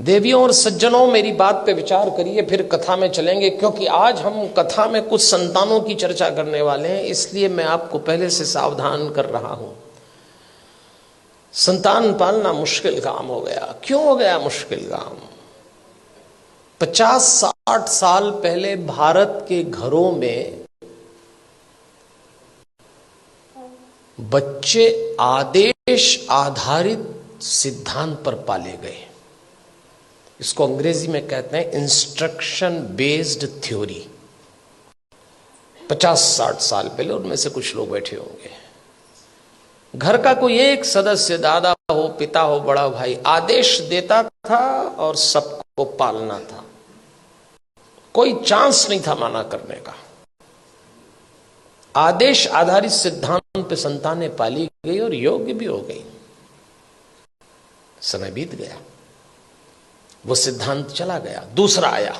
देवियों और सज्जनों, मेरी बात पे विचार करिए, फिर कथा में चलेंगे। क्योंकि आज हम कथा में कुछ संतानों की चर्चा करने वाले हैं, इसलिए मैं आपको पहले से सावधान कर रहा हूं। संतान पालना मुश्किल काम हो गया। क्यों हो गया मुश्किल काम? 50-60 साल पहले भारत के घरों में बच्चे आदेश आधारित सिद्धांत पर पाले गए। इसको अंग्रेजी में कहते हैं इंस्ट्रक्शन बेस्ड थ्योरी। 50-60 साल पहले, उनमें से कुछ लोग बैठे होंगे, घर का कोई एक सदस्य, दादा हो, पिता हो, बड़ा भाई, आदेश देता था और सबको पालना था। कोई चांस नहीं था माना करने का। आदेश आधारित सिद्धांत पे संतानें पाली गई और योग्य भी हो गई। समय बीत गया, वो सिद्धांत चला गया, दूसरा आया।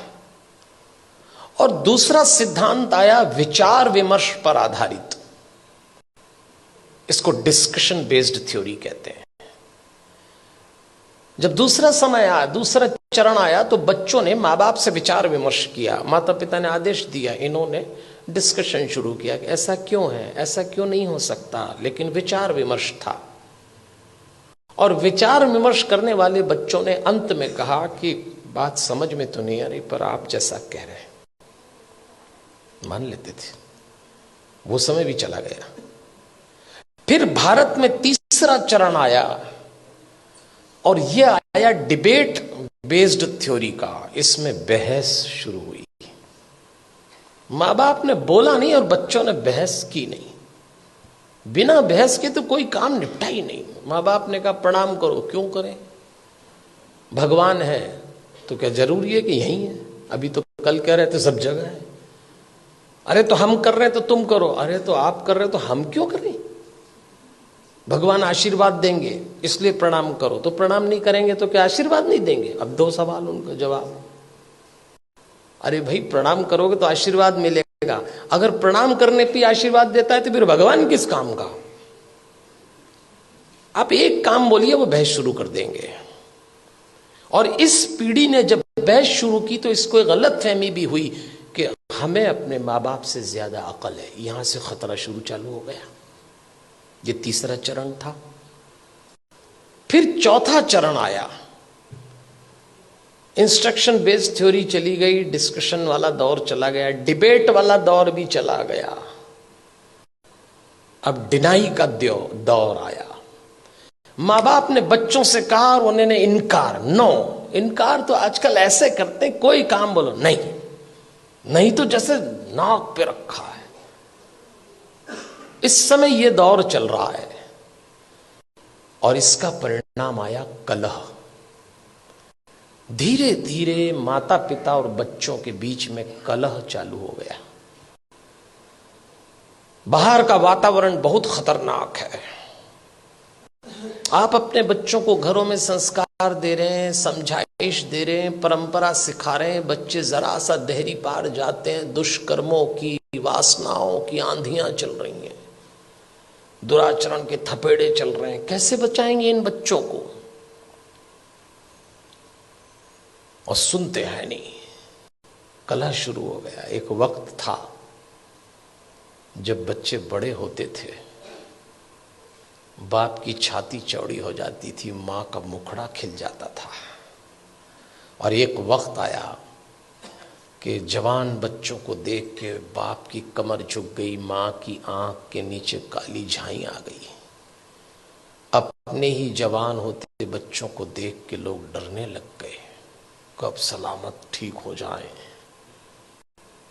और दूसरा सिद्धांत आया विचार विमर्श पर आधारित। इसको डिस्कशन बेस्ड थ्योरी कहते हैं। जब दूसरा समय आया, दूसरा चरण आया, तो बच्चों ने मां बाप से विचार विमर्श किया। माता पिता ने आदेश दिया, इन्होंने डिस्कशन शुरू किया कि ऐसा क्यों है, ऐसा क्यों नहीं हो सकता। लेकिन विचार विमर्श था, और विचार विमर्श करने वाले बच्चों ने अंत में कहा कि बात समझ में तो नहीं आ रही, पर आप जैसा कह रहे हैं मान लेते थे। वो समय भी चला गया। फिर भारत में तीसरा चरण आया, और यह आया डिबेट बेस्ड थ्योरी का। इसमें बहस शुरू हुई। मां बाप ने बोला नहीं और बच्चों ने बहस की नहीं। बिना बहस के तो कोई काम निपटा ही नहीं। मां बाप ने कहा प्रणाम करो, क्यों करें? भगवान है तो क्या जरूरी है कि यही है? अभी तो कल कह रहे थे सब जगह है। अरे तो हम कर रहे हैं तो तुम करो। अरे तो आप कर रहे हो तो हम क्यों करें? भगवान आशीर्वाद देंगे इसलिए प्रणाम करो। तो प्रणाम नहीं करेंगे तो क्या आशीर्वाद नहीं देंगे? अब दो सवाल, उनका जवाब। अरे भाई, प्रणाम करोगे तो आशीर्वाद मिलेगा। अगर प्रणाम करने पे आशीर्वाद देता है तो फिर भगवान किस काम का? आप एक काम बोलिए, वो बहस शुरू कर देंगे। और इस पीढ़ी ने जब बहस शुरू की तो इसको एक गलत फहमी भी हुई कि हमें अपने माँ बाप से ज्यादा अकल है। यहां से खतरा शुरू चालू हो गया। ये तीसरा चरण था। फिर चौथा चरण आया। इंस्ट्रक्शन बेस्ड थ्योरी चली गई, डिस्कशन वाला दौर चला गया, डिबेट वाला दौर भी चला गया। अब डिनाई का दौर आया। मां बाप ने बच्चों से कहा और उन्होंने इनकार। नो, इनकार तो आजकल ऐसे करते हैं, कोई काम बोलो नहीं, नहीं तो जैसे नाक पे रखा है। इस समय यह दौर चल रहा है, और इसका परिणाम आया कलह। धीरे धीरे माता पिता और बच्चों के बीच में कलह चालू हो गया। बाहर का वातावरण बहुत खतरनाक है। आप अपने बच्चों को घरों में संस्कार दे रहे हैं, समझाइश दे रहे हैं, परंपरा सिखा रहे हैं, बच्चे जरा सा देहरी पार जाते हैं, दुष्कर्मों की, वासनाओं की आंधियां चल रही हैं, दुराचरण के थपेड़े चल रहे हैं। कैसे बचाएंगे इन बच्चों को? और सुनते हैं नहीं, कलह शुरू हो गया। एक वक्त था जब बच्चे बड़े होते थे, बाप की छाती चौड़ी हो जाती थी, मां का मुखड़ा खिल जाता था। और एक वक्त आया कि जवान बच्चों को देख के बाप की कमर झुक गई, मां की आंख के नीचे काली झाई आ गई। अपने ही जवान होते बच्चों को देख के लोग डरने लग गए, कब सलामत ठीक हो जाए।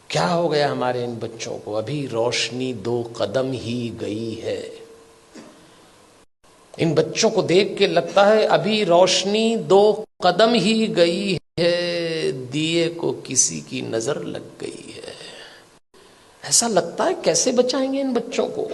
क्या हो गया हमारे इन बच्चों को? अभी रोशनी 2 कदम ही गई है। इन बच्चों को देख के लगता है अभी रोशनी 2 कदम ही गई है, दिए को किसी की नजर लग गई है। ऐसा लगता है। कैसे बचाएंगे इन बच्चों को?